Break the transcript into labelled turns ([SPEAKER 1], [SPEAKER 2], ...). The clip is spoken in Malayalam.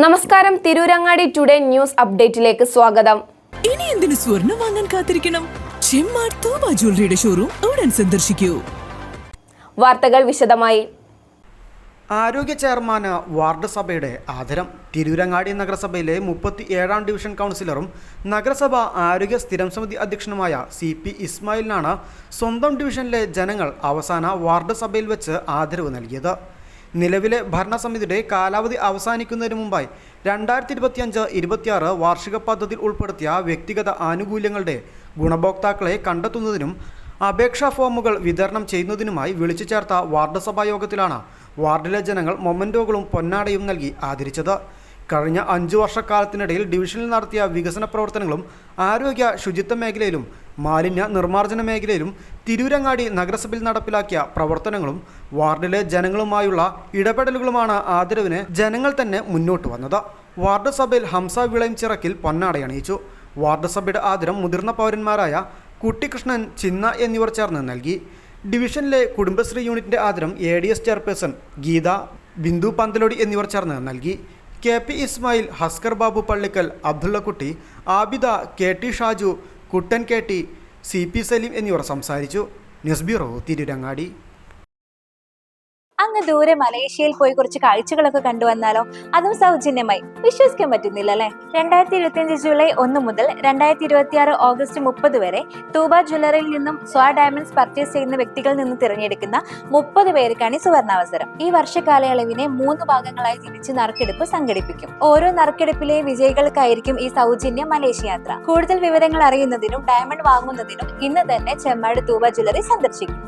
[SPEAKER 1] നമസ്കാരം, തിരൂരങ്ങാടി ടുഡേ ന്യൂസ് അപ്ഡേറ്റിലേക്ക് സ്വാഗതം.
[SPEAKER 2] ഇനി എന്തിനു സ്വർണം വാങ്ങാൻ കാത്തിരിക്കണം? ചെമ്മാട് തൂബ ജ്വല്ലറിയുടെ ഷോറൂം ഉടൻ സന്ദർശിക്കൂ.
[SPEAKER 1] വാർത്തകൾ വിശദമായി.
[SPEAKER 3] ആരോഗ്യ ചെയർമാന് വാർഡ് സഭയുടെ ആദരം. തിരൂരങ്ങാടി നഗരസഭയിലെ 37ാം ഡിവിഷൻ കൗൺസിലറും നഗരസഭ ആരോഗ്യ സ്ഥിരം സമിതി അധ്യക്ഷനുമായ CP ഇസ്മായിലിനാണ് സ്വന്തം ഡിവിഷനിലെ ജനങ്ങൾ അവസാന വാർഡ് സഭയിൽ വെച്ച് ആദരവ് നൽകിയത്. നിലവിലെ ഭരണസമിതിയുടെ കാലാവധി അവസാനിക്കുന്നതിന് മുമ്പായി 2025-26 വാർഷിക പദ്ധതിയിൽ ഉൾപ്പെടുത്തിയ വ്യക്തിഗത ആനുകൂല്യങ്ങളുടെ ഗുണഭോക്താക്കളെ കണ്ടെത്തുന്നതിനും അപേക്ഷാ ഫോമുകൾ വിതരണം ചെയ്യുന്നതിനുമായി വിളിച്ചു ചേർത്ത വാർഡ് സഭാ യോഗത്തിലാണ് വാർഡിലെ ജനങ്ങൾ മൊമെൻറ്റോകളും പൊന്നാടയും നൽകി ആദരിച്ചത്. കഴിഞ്ഞ 5 വർഷക്കാലത്തിനിടയിൽ ഡിവിഷനിൽ നടത്തിയ വികസന പ്രവർത്തനങ്ങളും ആരോഗ്യ ശുചിത്വ മേഖലയിലും മാലിന്യ നിർമ്മാർജ്ജന മേഖലയിലും തിരൂരങ്ങാടി നഗരസഭയിൽ നടപ്പിലാക്കിയ പ്രവർത്തനങ്ങളും വാർഡിലെ ജനങ്ങളുമായുള്ള ഇടപെടലുകളുമാണ് ആദരവിന് ജനങ്ങൾ തന്നെ മുന്നോട്ട് വന്നത്. വാർഡ് സഭയിൽ ഹംസ വിളയം ചിറക്കിൽ പൊന്നാടയണിയിച്ചു. വാർഡ് സഭയുടെ ആദരം മുതിർന്ന പൗരന്മാരായ കുട്ടികൃഷ്ണൻ, ചിന്ന എന്നിവർ ചേർന്ന് നൽകി. ഡിവിഷനിലെ കുടുംബശ്രീ യൂണിറ്റിൻ്റെ ആദരം ADS ചെയർപേഴ്സൺ ഗീത, ബിന്ദു പന്തലോടി എന്നിവർ ചേർന്ന് നൽകി. KP ഇസ്മായിൽ, ഹസ്കർ ബാബു പള്ളിക്കൽ, അബ്ദുള്ളക്കുട്ടി, ആബിദ, KT ഷാജു, കുട്ടൻ KT, CP സലീം എന്നിവർ സംസാരിച്ചു. News bureau, Tirurangadi.
[SPEAKER 4] അങ്ങ് ദൂരെ മലേഷ്യയിൽ പോയി കുറച്ച് കാഴ്ചകളൊക്കെ കണ്ടുവന്നാലോ? അതും സൗജന്യമായി. വിശ്വസിക്കാൻ പറ്റുന്നില്ല അല്ലേ? 2025 ജൂലൈ 1 മുതൽ 2026 ഓഗസ്റ്റ് 30 വരെ തൂബ ജ്വല്ലറിയിൽ നിന്നും സ്വാ ഡയമണ്ട്സ് പർച്ചേസ് ചെയ്യുന്ന വ്യക്തികളിൽ നിന്ന് തിരഞ്ഞെടുക്കുന്ന 30 പേർക്കാണ് സുവർണാവസരം. ഈ വർഷകാലയളവിനെ 3 ഭാഗങ്ങളായി തിരിച്ച് നറുക്കെടുപ്പ് സംഘടിപ്പിക്കും. ഓരോ നറുക്കെടുപ്പിലെ വിജയികൾക്കായിരിക്കും ഈ സൗജന്യ മലേഷ്യ യാത്ര. കൂടുതൽ വിവരങ്ങൾ അറിയുന്നതിനും ഡയമണ്ട് വാങ്ങുന്നതിനും ഇന്ന് തന്നെ ചെമ്മാട് തൂബ ജ്വല്ലറി സന്ദർശിക്കും.